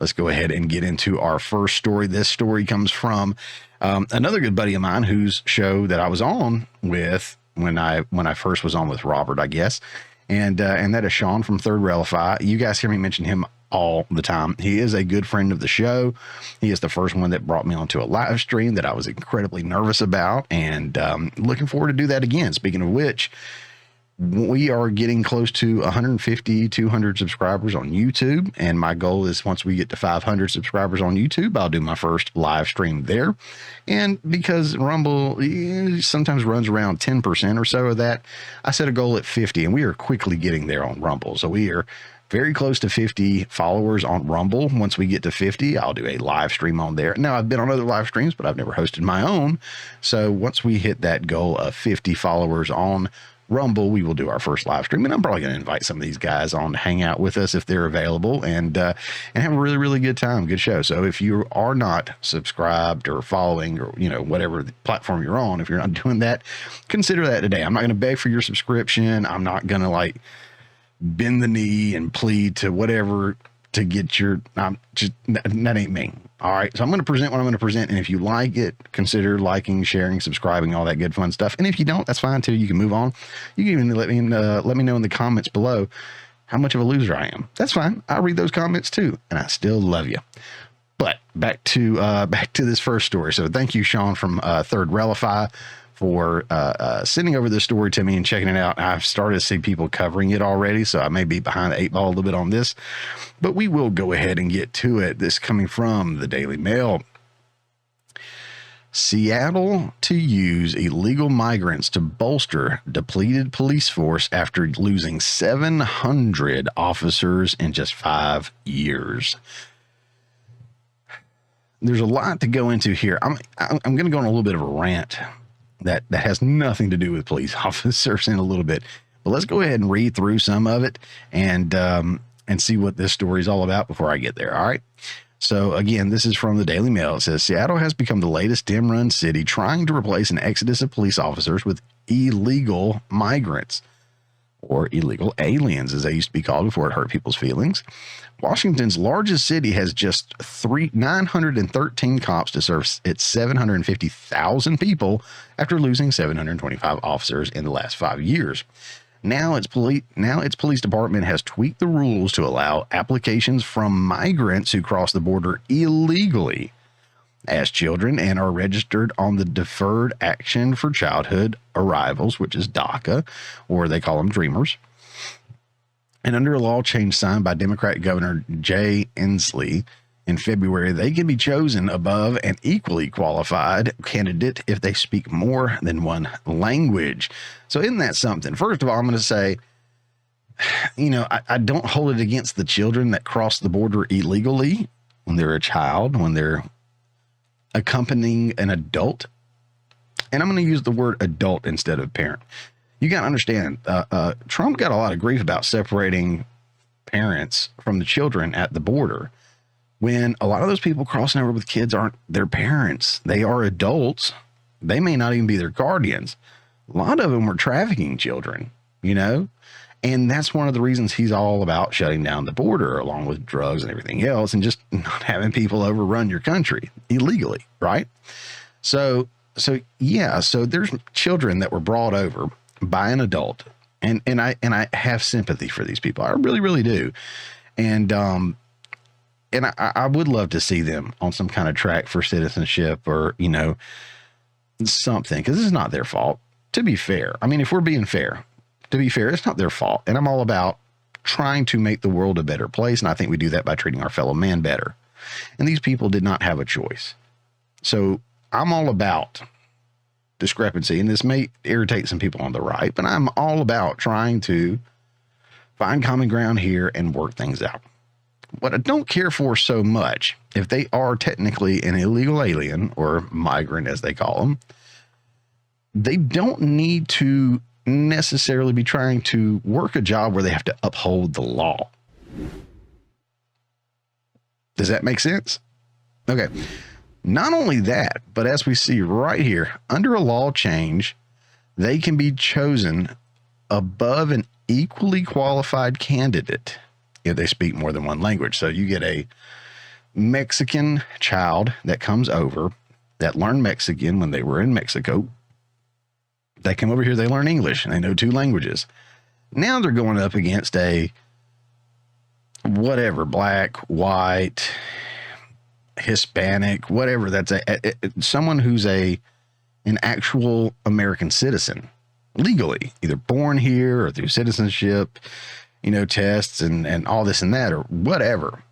let's go ahead and get into our first story. This story comes from another good buddy of mine whose show that I was on with when I first was on with Robert, I guess. And that is Sean from Third Railify. You guys hear me mention him all the time. He is a good friend of the show. He is the first one that brought me onto a live stream that I was incredibly nervous about, and looking forward to do that again. Speaking of which, we are getting close to 150, 200 subscribers on YouTube. And my goal is once we get to 500 subscribers on YouTube, I'll do my first live stream there. And because Rumble sometimes runs around 10% or so of that, I set a goal at 50, and we are quickly getting there on Rumble. So we are very close to 50 followers on Rumble. Once we get to 50, I'll do a live stream on there. Now, I've been on other live streams, but I've never hosted my own. So once we hit that goal of 50 followers on Rumble, we will do our first live stream, and I'm probably going to invite some of these guys on to hang out with us if they're available, and have a really, really good time. Good show. So if you are not subscribed or following, or whatever platform you're on, if you're not doing that, consider that today. I'm not going to beg for your subscription. I'm not going to bend the knee and plead to whatever to get your. That ain't me. All right, so I'm going to present what I'm going to present, and if you like it, consider liking, sharing, subscribing, all that good fun stuff. And if you don't, that's fine too. You can move on. You can even let me know in the comments below how much of a loser I am. That's fine. I read those comments too, and I still love you. But back to this first story. So thank you, Sean from Third Railify, for sending over this story to me and checking it out. I've started to see people covering it already, so I may be behind the 8 ball a little bit on this, but we will go ahead and get to it. This coming from the Daily Mail. Seattle to use illegal migrants to bolster depleted police force after losing 700 officers in just 5 years. There's a lot to go into here. I'm going to go on a little bit of a rant that has nothing to do with police officers in a little bit, but let's go ahead and read through some of it and see what this story is all about before I get there. All right. So again, this is from the Daily Mail. It says Seattle has become the latest dim-run city trying to replace an exodus of police officers with illegal migrants, or illegal aliens, as they used to be called before it hurt people's feelings. Washington's largest city has just 913 cops to serve its 750,000 people after losing 725 officers in the last 5 years. Now its police department has tweaked the rules to allow applications from migrants who cross the border illegally as children and are registered on the Deferred Action for Childhood Arrivals, which is DACA, or they call them Dreamers. And under a law change signed by Democrat Governor Jay Inslee in February, they can be chosen above an equally qualified candidate if they speak more than one language. So isn't that something? First of all, I'm going to say, I don't hold it against the children that cross the border illegally when they're a child, when they're accompanying an adult. And I'm going to use the word adult instead of parent. You got to understand, Trump got a lot of grief about separating parents from the children at the border, when a lot of those people crossing over with kids aren't their parents. They are adults. They may not even be their guardians. A lot of them were trafficking children, and that's one of the reasons he's all about shutting down the border, along with drugs and everything else, and just not having people overrun your country illegally. Right. So there's children that were brought over by an adult, and I have sympathy for these people. I really, really do. And I would love to see them on some kind of track for citizenship, or, something, because this is not their fault, to be fair. I mean, if we're being fair, it's not their fault. And I'm all about trying to make the world a better place. And I think we do that by treating our fellow man better. And these people did not have a choice. So I'm all about discrepancy, and this may irritate some people on the right, but I'm all about trying to find common ground here and work things out. What I don't care for so much, if they are technically an illegal alien or migrant, as they call them, they don't need to necessarily be trying to work a job where they have to uphold the law. Does that make sense? Okay. Not only that, but as we see right here, under a law change, they can be chosen above an equally qualified candidate if they speak more than one language. So you get Mexican child that comes over that learned Mexican when they were in Mexico. They come over here, they learn English, and they know 2 languages. Now they're going up against a whatever, black, white, Hispanic, whatever. That's someone who's an actual American citizen, legally, either born here or through citizenship, tests and all this and that, or whatever.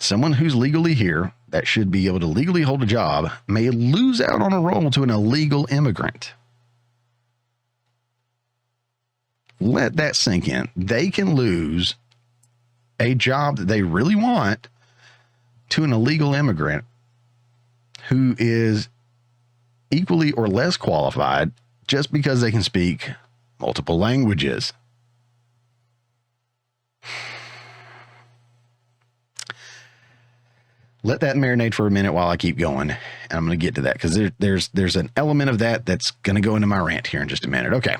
Someone who's legally here that should be able to legally hold a job may lose out on a role to an illegal immigrant. Let that sink in. They can lose a job that they really want to an illegal immigrant who is equally or less qualified just because they can speak multiple languages. Let that marinate for a minute while I keep going, and I'm going to get to that because there's an element of that that's going to go into my rant here in just a minute. Okay.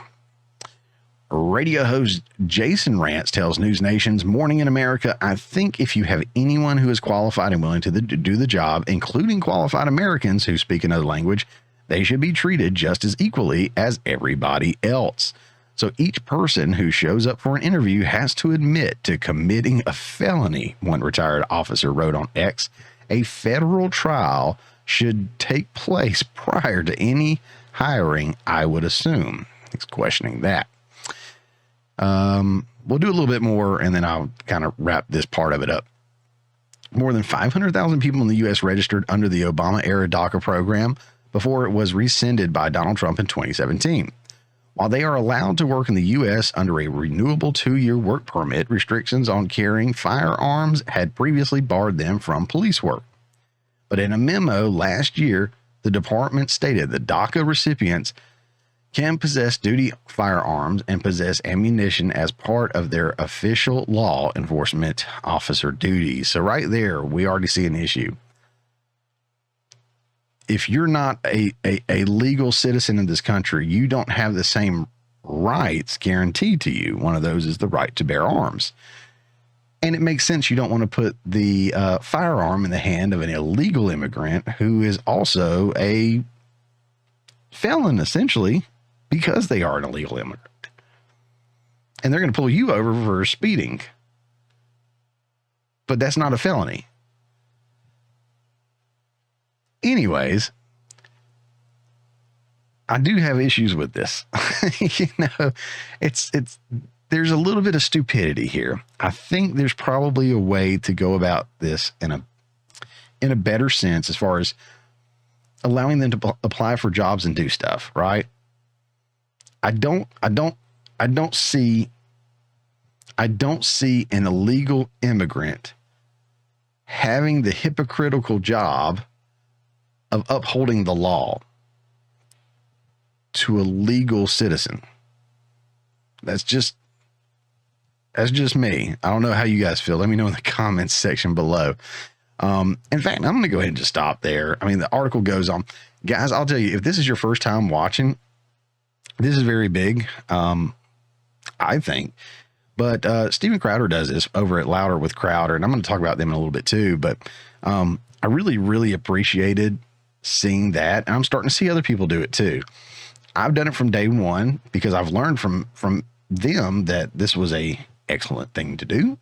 Radio host Jason Rantz tells News Nation's Morning in America, I think if you have anyone who is qualified and willing to do the job, including qualified Americans who speak another language, they should be treated just as equally as everybody else. So each person who shows up for an interview has to admit to committing a felony, one retired officer wrote on X. A federal trial should take place prior to any hiring, I would assume. He's questioning that. We'll do a little bit more and then I'll kind of wrap this part of it up. More than 500,000 people in the U.S. registered under the Obama-era DACA program before it was rescinded by Donald Trump in 2017. While they are allowed to work in the U.S. under a renewable 2-year work permit, restrictions on carrying firearms had previously barred them from police work. But in a memo last year, the department stated that DACA recipients can possess duty firearms and possess ammunition as part of their official law enforcement officer duties. So right there, we already see an issue. If you're not a legal citizen in this country, you don't have the same rights guaranteed to you. One of those is the right to bear arms. And it makes sense you don't want to put the firearm in the hand of an illegal immigrant who is also a felon, essentially, because they are an illegal immigrant. And they're going to pull you over for speeding. But that's not a felony. Anyways, I do have issues with this. There's a little bit of stupidity here. I think there's probably a way to go about this in a better sense as far as allowing them to apply for jobs and do stuff, right? I don't see an illegal immigrant having the hypocritical job of upholding the law to a legal citizen. That's just me. I don't know how you guys feel. Let me know in the comments section below. In fact, I'm going to go ahead and just stop there. I mean, the article goes on. Guys, I'll tell you, if this is your first time watching, this is very big, I think. But Steven Crowder does this over at Louder with Crowder, and I'm going to talk about them in a little bit too. But I really, really appreciated seeing that, and I'm starting to see other people do it too. I've done it from day one because I've learned from them that this was a excellent thing to do,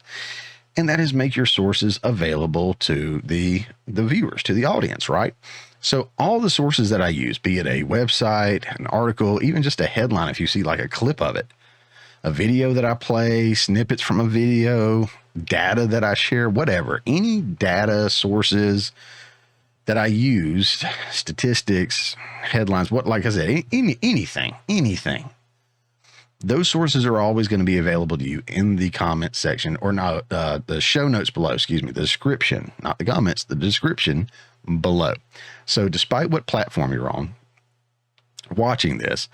and that is make your sources available to the viewers, to the audience, right? So all the sources that I use, be it a website, an article, even just a headline, if you see like a clip of it, a video that I play, snippets from a video, data that I share, whatever, any data sources that I used, statistics, headlines, like I said, anything. Those sources are always going to be available to you in the comment section, or not the show notes below, the description, not the comments, the description below. So despite what platform you're on watching this,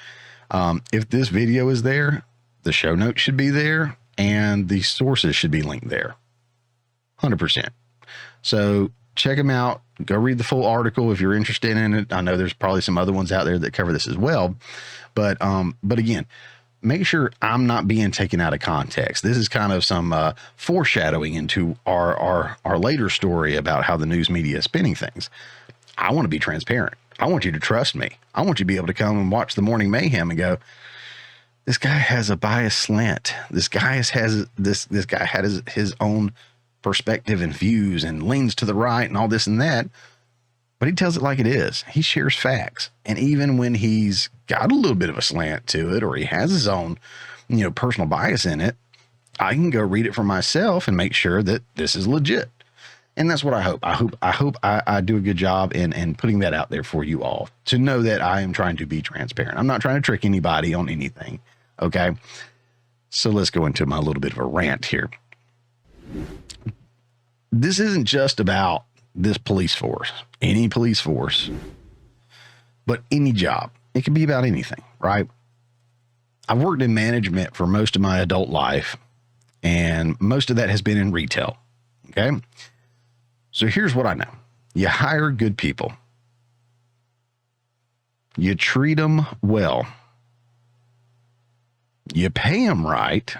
if this video is there, the show notes should be there and the sources should be linked there. 100%. So check them out. Go read the full article if you're interested in it. I know there's probably some other ones out there that cover this as well. But again, make sure I'm not being taken out of context. This is kind of some foreshadowing into our later story about how the news media is spinning things. I want to be transparent. I want you to trust me. I want you to be able to come and watch the Morning Mayhem and go, this guy has a biased slant. This guy has his own perspective and views and leans to the right and all this and that. But he tells it like it is. He shares facts. And even when he's got a little bit of a slant to it, or he has his own, personal bias in it, I can go read it for myself and make sure that this is legit. And that's what I hope. I hope I do a good job in putting that out there for you all to know that I am trying to be transparent. I'm not trying to trick anybody on anything. Okay. So let's go into my little bit of a rant here. This isn't just about this police force, any police force, but any job. It can be about anything, right? I've worked in management for most of my adult life, and most of that has been in retail. Okay. So here's what I know. You hire good people. You treat them well. You pay them right,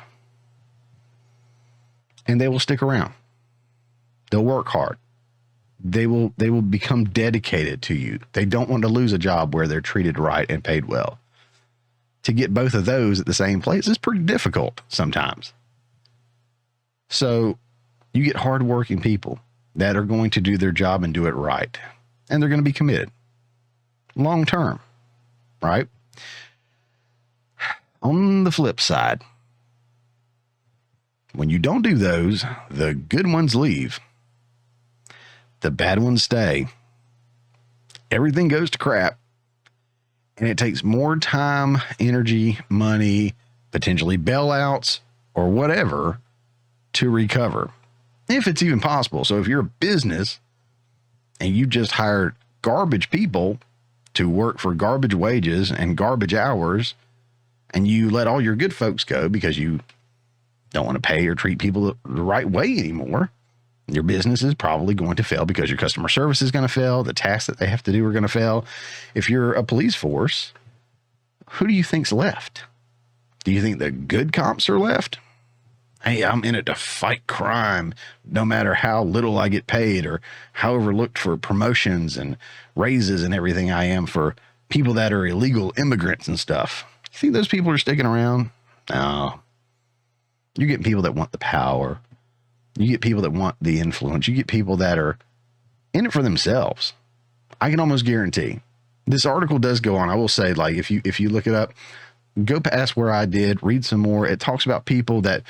and they will stick around. They'll work hard. They will become dedicated to you. They don't want to lose a job where they're treated right and paid well. To get both of those at the same place is pretty difficult sometimes. So you get hardworking people that are going to do their job and do it right. And they're going to be committed long term, right? On the flip side, when you don't do those, the good ones leave. The bad ones stay. Everything goes to crap. And it takes more time, energy, money, potentially bailouts, or whatever to recover, if it's even possible. So if you're a business and you just hired garbage people to work for garbage wages and garbage hours, and you let all your good folks go because you don't want to pay or treat people the right way anymore, your business is probably going to fail because your customer service is going to fail. The tasks that they have to do are going to fail. If you're a police force, who do you think's left? Do you think the good cops are left? Hey, I'm in it to fight crime, no matter how little I get paid or how overlooked for promotions and raises and everything I am for people that are illegal immigrants and stuff. You think those people are sticking around? No. You're getting people that want the power. You get people that want the influence. You get people that are in it for themselves. I can almost guarantee. This article does go on. I will say, like, if you look it up, go past where I did, read some more. It talks about people that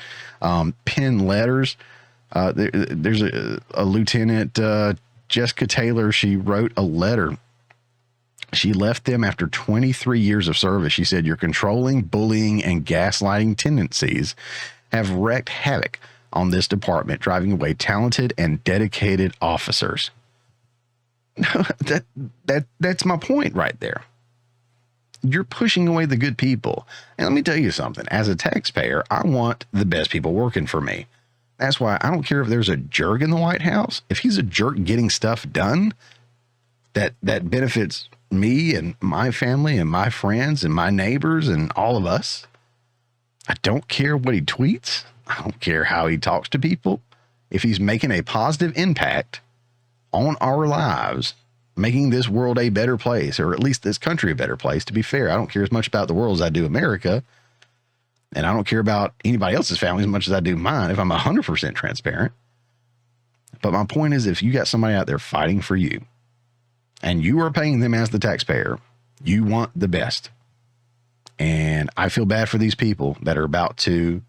pen letters. There's a Lieutenant Jessica Taylor. She wrote a letter. She left them after 23 years of service. She said, your controlling, bullying, and gaslighting tendencies have wreaked havoc on this department, driving away talented and dedicated officers. That's my point right there. You're pushing away the good people. And let me tell you something. As a taxpayer, I want the best people working for me. That's why I don't care if there's a jerk in the White House. If he's a jerk getting stuff done that benefits me and my family and my friends and my neighbors and all of us, I don't care what he tweets. I don't care how he talks to people. If he's making a positive impact on our lives, making this world a better place, or at least this country a better place. To be fair, I don't care as much about the world as I do America. And I don't care about anybody else's family as much as I do mine, if I'm 100% transparent. But my point is, if you got somebody out there fighting for you and you are paying them as the taxpayer, you want the best. And I feel bad for these people that are about to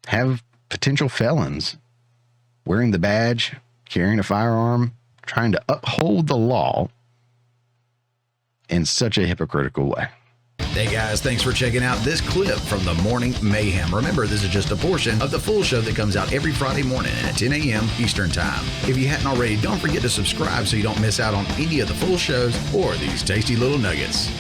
have potential felons wearing the badge, carrying a firearm, trying to uphold the law in such a hypocritical way. Hey guys, thanks for checking out this clip from the Morning Mayhem. Remember, this is just a portion of the full show that comes out every Friday morning at 10 a.m. Eastern Time. If you hadn't already, don't forget to subscribe so you don't miss out on any of the full shows or these tasty little nuggets.